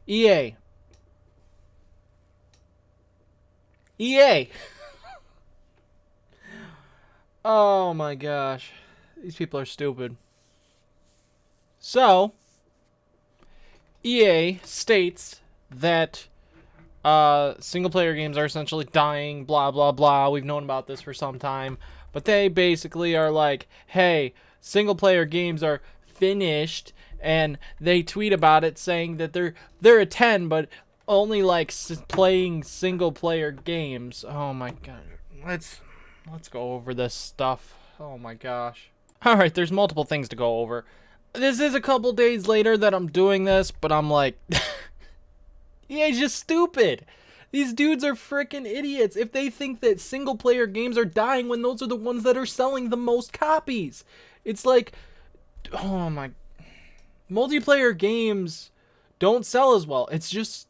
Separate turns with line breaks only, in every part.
EA. EA. Oh my gosh. These people are stupid. So, EA states that single player games are essentially dying, blah, blah, blah. We've known about this for some time. But they basically are like, hey, single player games are finished. And they tweet about it saying that they're a 10, but only like playing single player games. Oh my god. Let's go over this stuff. Oh my gosh. Alright, there's multiple things to go over. This is a couple days later that I'm doing this, but I'm like... EA's just stupid. These dudes are freaking idiots if they think that single player games are dying when those are the ones that are selling the most copies. It's like, oh my, multiplayer games don't sell as well. It's just,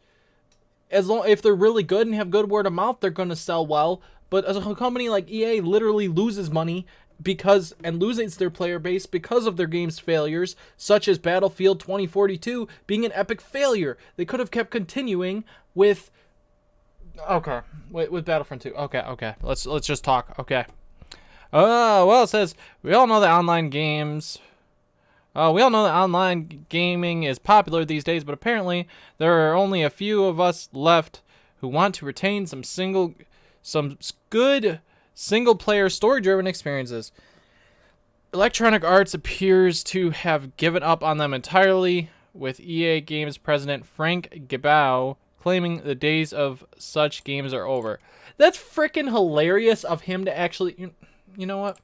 as long if they're really good and have good word of mouth, they're gonna sell well. But as a company like EA literally loses money because and loses their player base because of their game's failures, such as Battlefield 2042 being an epic failure. They could have kept continuing with with Battlefront 2. Okay. Let's just talk. Okay. Well, it says we all know that online gaming is popular these days, but apparently there are only a few of us left who want to retain some good single-player story-driven experiences. Electronic Arts appears to have given up on them entirely, with EA Games president Frank Gabao claiming the days of such games are over. That's freaking hilarious of him to actually... You know what?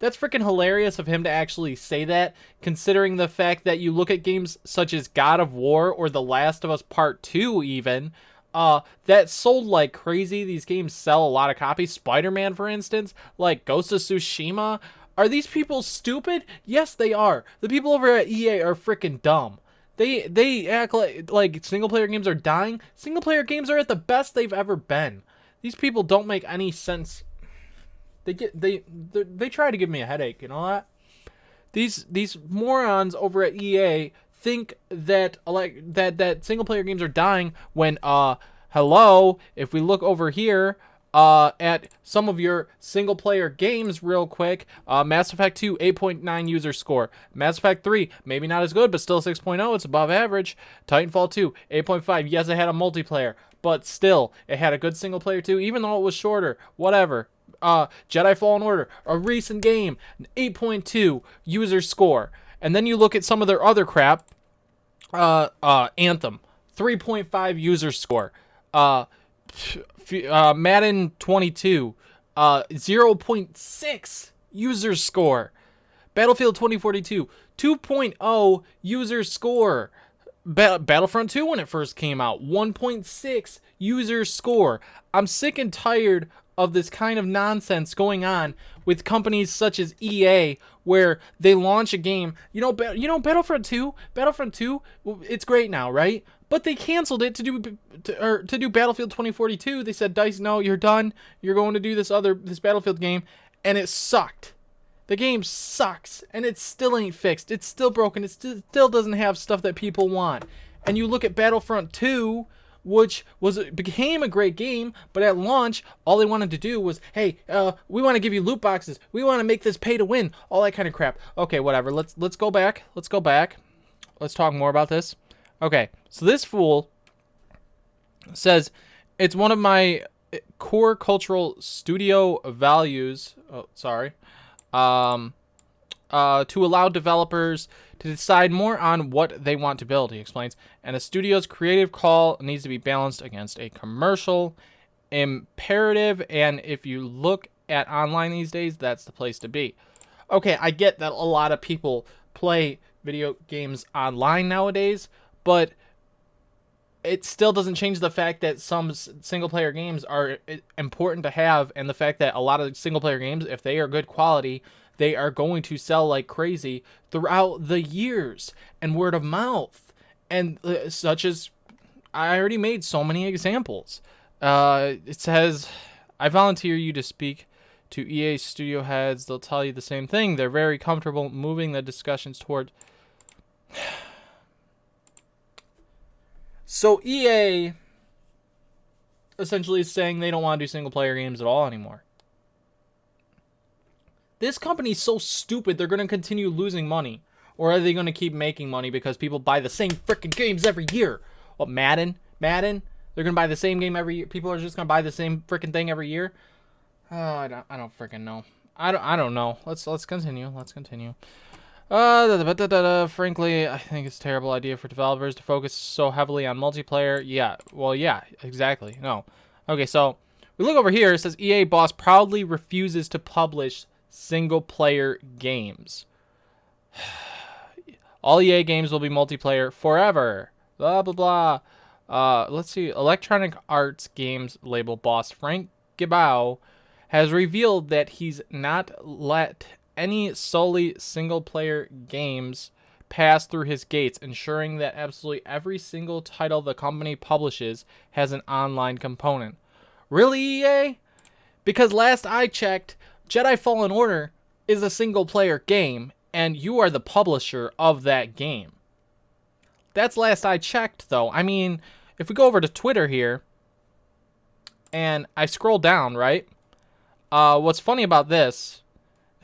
That's freaking hilarious of him to actually say that, considering the fact that you look at games such as God of War or The Last of Us Part 2 even... that sold like crazy. These games sell a lot of copies. Spider-Man, for instance, like Ghost of Tsushima. Are these people stupid? Yes, they are. The people over at EA are freaking dumb. They act like single player games are dying. Single player games are at the best they've ever been. These people don't make any sense. They try to give me a headache, you know that? These morons over at EA think that that single player games are dying when hello, if we look over here at some of your single player games real quick, Mass Effect 2 8.9 user score, Mass Effect 3 maybe not as good but still 6.0, it's above average. Titanfall 2 8.5, yes, it had a multiplayer, but still it had a good single player too, even though it was shorter. Whatever. Jedi Fallen Order, a recent game, 8.2 user score. And then you look at some of their other crap. Anthem, 3.5 user score. Madden 22, 0.6 user score. Battlefield 2042, 2.0 user score. Battlefront 2 when it first came out, 1.6 user score. I'm sick and tired of this kind of nonsense going on with companies such as EA, where they launch a game. You know Battlefront 2, it's great now, right? But they canceled it to do Battlefield 2042. They said, DICE, no, you're done. You're going to do this Battlefield game, and it sucked. The game sucks, and it still ain't fixed. It's still broken. It still doesn't have stuff that people want. And you look at Battlefront 2, which became a great game, but at launch, all they wanted to do was, hey, we want to give you loot boxes. We want to make this pay to win. All that kind of crap. Okay, whatever. Let's go back. Let's talk more about this. Okay, so this fool says it's one of my core cultural studio values. Oh, sorry. To allow developers to decide more on what they want to build, he explains, and a studio's creative call needs to be balanced against a commercial imperative, and if you look at online these days, that's the place to be. Okay, I get that a lot of people play video games online nowadays, but it still doesn't change the fact that some single-player games are important to have, and the fact that a lot of single-player games, if they are good quality, they are going to sell like crazy throughout the years and word of mouth. And such as, I already made so many examples. It says, I volunteer you to speak to EA studio heads. They'll tell you the same thing. They're very comfortable moving the discussions toward... So EA essentially is saying they don't want to do single player games at all anymore. This company's so stupid, they're going to continue losing money. Or are they going to keep making money because people buy the same freaking games every year? What, Madden? They're going to buy the same game every year? People are just going to buy the same freaking thing every year? Oh, I don't freaking know. I don't know. Let's continue. Frankly, I think it's a terrible idea for developers to focus so heavily on multiplayer. Yeah, well, yeah, exactly. No. Okay, so we look over here. It says EA boss proudly refuses to publish single-player games. All EA games will be multiplayer forever. Blah, blah, blah. Let's see. Electronic Arts Games label boss Frank Gibao has revealed that he's not let any solely single-player games pass through his gates, ensuring that absolutely every single title the company publishes has an online component. Really, EA? Because last I checked, Jedi Fallen Order is a single-player game, and you are the publisher of that game. That's last I checked, though. I mean, if we go over to Twitter here, and I scroll down, right? What's funny about this,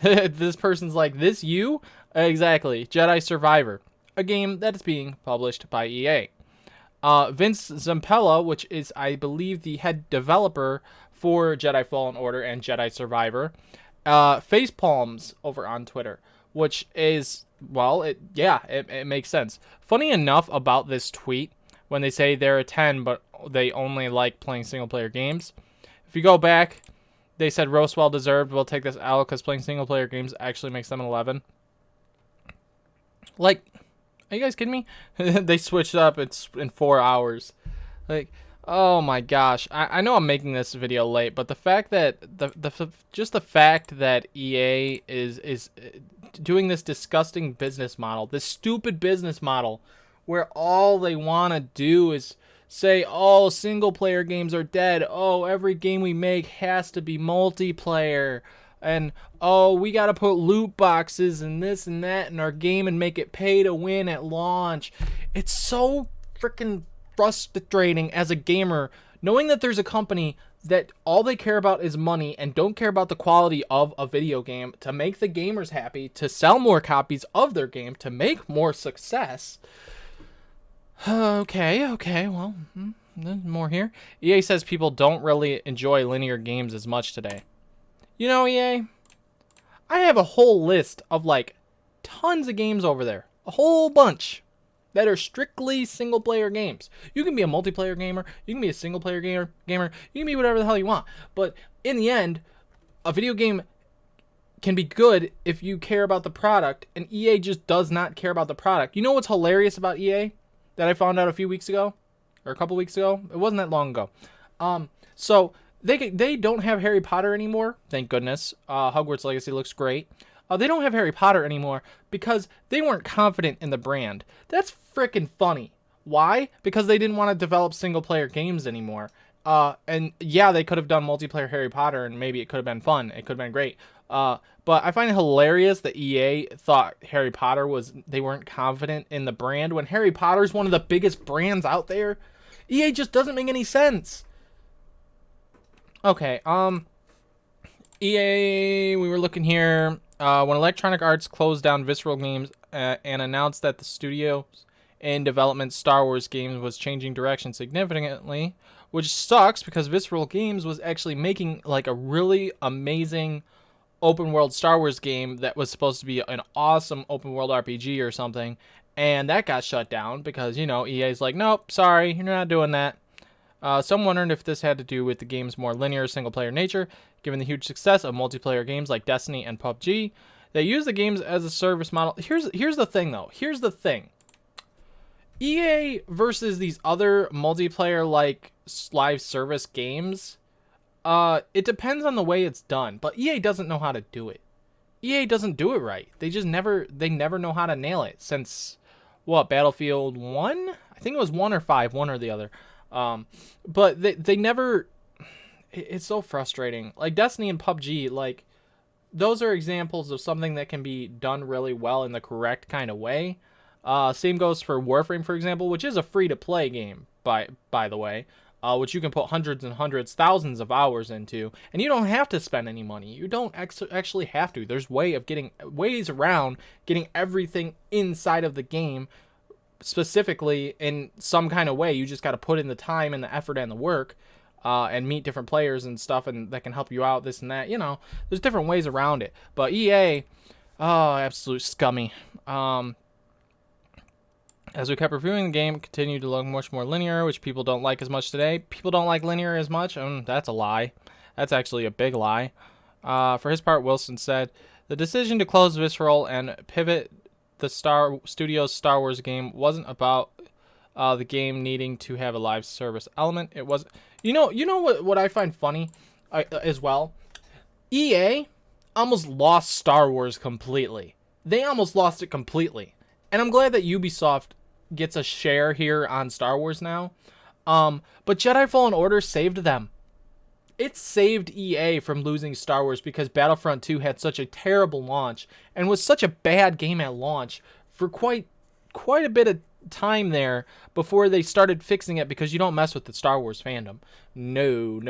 this person's like, this you? Exactly, Jedi Survivor, a game that is being published by EA. Vince Zampella, which is, I believe, the head developer for Jedi Fallen Order and Jedi Survivor, face palms over on Twitter, which is, well, it makes sense. Funny enough about this tweet, when they say they're a 10, but they only like playing single-player games. If you go back, they said roast well deserved. We'll take this out because playing single-player games actually makes them an 11. Like, are you guys kidding me? They switched up. It's in 4 hours. Like, oh my gosh. I know I'm making this video late, but the fact that just the fact that EA is doing this disgusting business model, this stupid business model, where all they want to do is say, oh, single player games are dead. Oh, every game we make has to be multiplayer. And, oh, we got to put loot boxes and this and that in our game and make it pay to win at launch. It's so freaking frustrating as a gamer, knowing that there's a company that all they care about is money and don't care about the quality of a video game to make the gamers happy, to sell more copies of their game, to make more success. Okay, well, more here. EA says people don't really enjoy linear games as much today. You know, EA, I have a whole list of, like, tons of games over there. A whole bunch that are strictly single-player games. You can be a multiplayer gamer. You can be a single-player gamer. You can be whatever the hell you want. But in the end, a video game can be good if you care about the product, and EA just does not care about the product. You know what's hilarious about EA that I found out a few weeks ago? Or a couple weeks ago? It wasn't that long ago. So they don't have Harry Potter anymore. Thank goodness. Hogwarts Legacy looks great. They don't have Harry Potter anymore because they weren't confident in the brand. That's freaking funny. Why? Because they didn't want to develop single-player games anymore. And yeah, they could have done multiplayer Harry Potter, and maybe it could have been fun. It could have been great. But I find it hilarious that EA thought Harry Potter they weren't confident in the brand when Harry Potter is one of the biggest brands out there. EA just doesn't make any sense. Okay, EA, we were looking here. When Electronic Arts closed down Visceral Games and announced that the studio in development Star Wars games was changing direction significantly, which sucks because Visceral Games was actually making like a really amazing open world Star Wars game that was supposed to be an awesome open world RPG or something, and that got shut down because, you know, EA's like, nope, sorry, you're not doing that. Some wondered if this had to do with the game's more linear single-player nature, given the huge success of multiplayer games like Destiny and PUBG. They use the games as a service model. Here's the thing, though. Here's the thing. EA versus these other multiplayer, like, live service games, it depends on the way it's done. But EA doesn't know how to do it. EA doesn't do it right. They never know how to nail it since, what, Battlefield 1? I think it was 1 or 5, one or the other. But they never, it's so frustrating. Like Destiny and PUBG, like, those are examples of something that can be done really well in the correct kind of way. Same goes for Warframe, for example, which is a free-to-play game, by the way, which you can put hundreds and hundreds, thousands of hours into, and you don't have to spend any money. You don't actually have to. There's ways around getting everything inside of the game, specifically in some kind of way. You just got to put in the time and the effort and the work, and meet different players and stuff, and that can help you out, this and that. You know, there's different ways around it. But EA, oh, absolute scummy. As we kept reviewing the game, it continued to look much more linear, which people don't like as much today. People don't like linear as much? That's a lie. That's actually a big lie. For his part, Wilson said, the decision to close Visceral and pivot the studio's Star Wars game wasn't about the game needing to have a live service element. It was, you know what I find funny as well? EA almost lost Star Wars completely. They almost lost it completely. And I'm glad that Ubisoft gets a share here on Star Wars now. But Jedi Fallen Order saved them. It saved EA from losing Star Wars because Battlefront 2 had such a terrible launch and was such a bad game at launch for quite a bit of time there before they started fixing it, because you don't mess with the Star Wars fandom. No.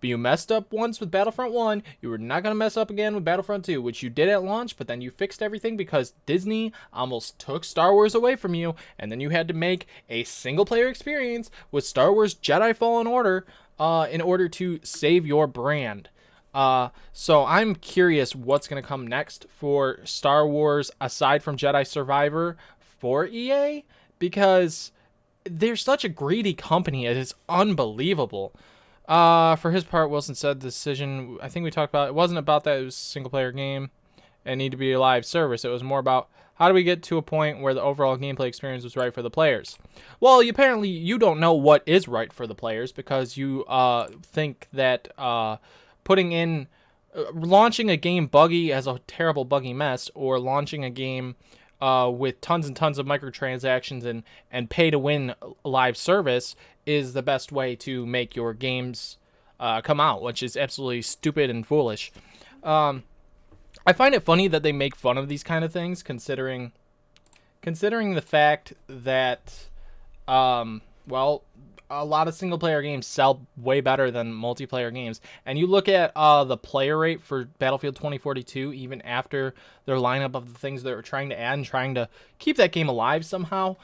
You messed up once with Battlefront 1, you were not going to mess up again with Battlefront 2, which you did at launch, but then you fixed everything because Disney almost took Star Wars away from you, and then you had to make a single-player experience with Star Wars Jedi Fallen Order in order to save your brand. So I'm curious what's going to come next for Star Wars aside from Jedi Survivor for EA, because they're such a greedy company. It is unbelievable. For his part, Wilson said the decision, I think we talked about, it wasn't about that it was a single-player game and need to be a live service. It was more about how do we get to a point where the overall gameplay experience was right for the players. Well, apparently you don't know what is right for the players, because you think that launching a game buggy as a terrible buggy mess, or launching a game with tons and tons of microtransactions and pay-to-win live service is the best way to make your games come out, which is absolutely stupid and foolish. I find it funny that they make fun of these kind of things, considering the fact that, well, a lot of single-player games sell way better than multiplayer games. And you look at the player rate for Battlefield 2042, even after their lineup of the things they're trying to add and trying to keep that game alive somehow,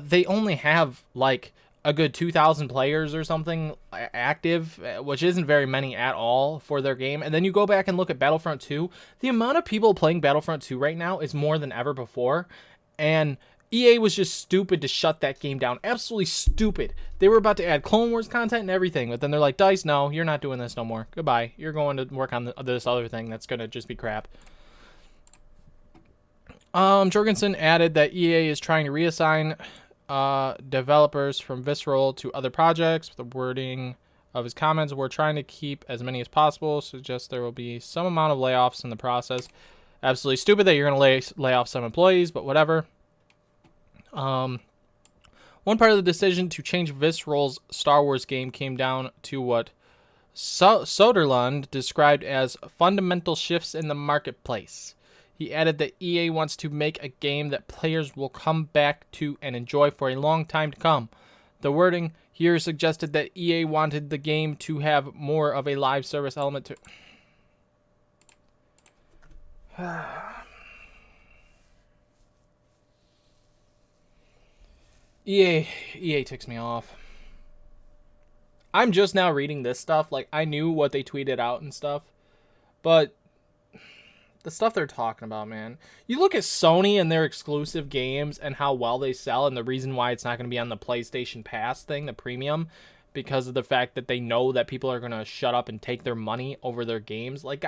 they only have, like, a good 2,000 players or something active, which isn't very many at all for their game. And then you go back and look at Battlefront 2. The amount of people playing Battlefront 2 right now is more than ever before. And EA was just stupid to shut that game down. Absolutely stupid. They were about to add Clone Wars content and everything, but then they're like, DICE, no, you're not doing this no more. Goodbye. You're going to work on this other thing that's going to just be crap. Jorgensen added that EA is trying to reassign developers from Visceral to other projects. The wording of his comments, we're trying to keep as many as possible, suggests there will be some amount of layoffs in the process. Absolutely stupid that you're going to lay off some employees, but whatever. One part of the decision to change Visceral's Star Wars game came down to what Soderlund described as fundamental shifts in the marketplace. He added that EA wants to make a game that players will come back to and enjoy for a long time to come. The wording here suggested that EA wanted the game to have more of a live service element to... EA ticks me off. I'm just now reading this stuff. Like, I knew what they tweeted out and stuff, but the stuff they're talking about, man. You look at Sony and their exclusive games and how well they sell, and the reason why it's not going to be on the PlayStation Pass thing, the premium, because of the fact that they know that people are going to shut up and take their money over their games. Like,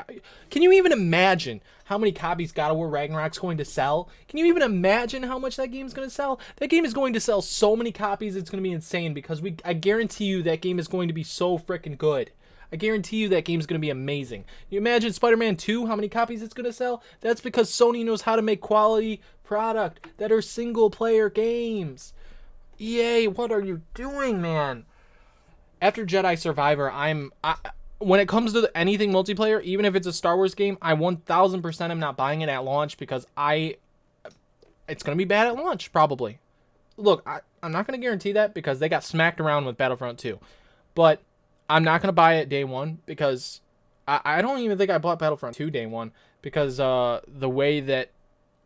can you even imagine how many copies God of War Ragnarok's going to sell? Can you even imagine how much that game's going to sell? That game is going to sell so many copies, it's going to be insane, because I guarantee you that game is going to be so freaking good. I guarantee you that game's going to be amazing. You imagine Spider-Man 2, how many copies it's going to sell? That's because Sony knows how to make quality product that are single-player games. EA, what are you doing, man? After Jedi Survivor, when it comes to anything multiplayer, even if it's a Star Wars game, I 1000% am not buying it at launch, because it's going to be bad at launch, probably. look, I'm not going to guarantee that because they got smacked around with Battlefront 2. But I'm not going to buy it day one because I don't even think I bought Battlefront 2 day one because the way that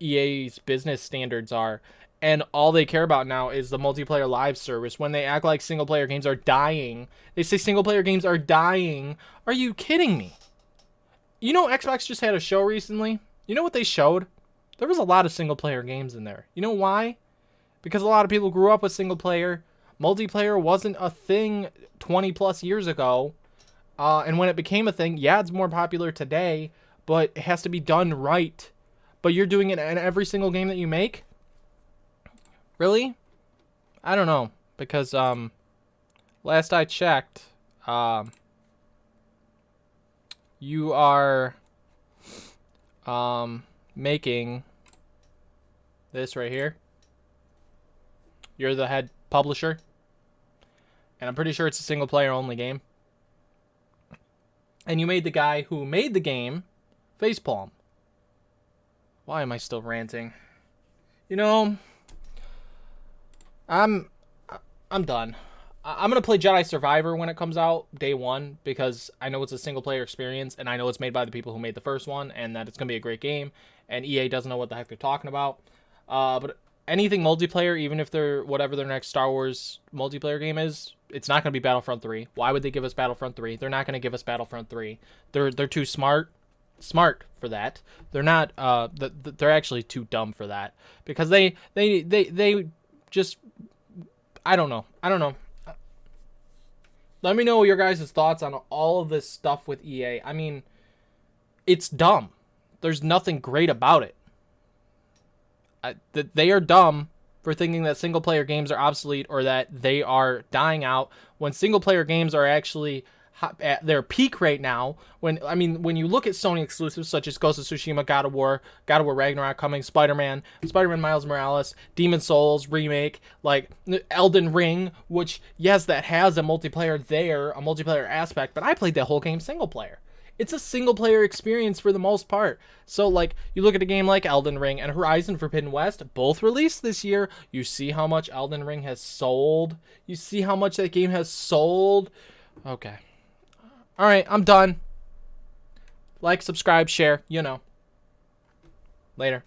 EA's business standards are, and all they care about now is the multiplayer live service. When they act like single player games are dying, they say single player games are dying. Are you kidding me? You know, Xbox just had a show recently. You know what they showed? There was a lot of single player games in there. You know why? Because a lot of people grew up with single player. Multiplayer wasn't a thing 20 plus years ago. And when it became a thing, yeah, it's more popular today, but it has to be done right. But you're doing it in every single game that you make? Really? I don't know. Because, last I checked, you are, making this right here. You're the head publisher. And I'm pretty sure it's a single player only game. And you made the guy who made the game facepalm. Why am I still ranting? You know, I'm done. I'm going to play Jedi Survivor when it comes out day one because I know it's a single player experience and I know it's made by the people who made the first one and that it's going to be a great game and EA doesn't know what the heck they're talking about. But anything multiplayer, even if they're whatever their next Star Wars multiplayer game is, it's not going to be Battlefront 3. Why would they give us Battlefront 3? They're not going to give us Battlefront 3. They're too smart for that. They're not they're actually too dumb for that because they just I don't know. Let me know your guys' thoughts on all of this stuff with EA. I mean, it's dumb. There's nothing great about it. They are dumb for thinking that single-player games are obsolete or that they are dying out when single-player games are actually at their peak right now. When you look at Sony exclusives such as Ghost of Tsushima, God of War Ragnarok coming, Spider-Man Miles Morales, Demon's Souls remake, like Elden Ring, which yes, that has a multiplayer aspect, but I played that whole game single player. It's a single player experience for the most part. So like you look at a game like Elden Ring and Horizon Forbidden West, both released this year. You see how much Elden Ring has sold. You see how much that game has sold. Okay. All right, I'm done. Like, subscribe, share, you know. Later.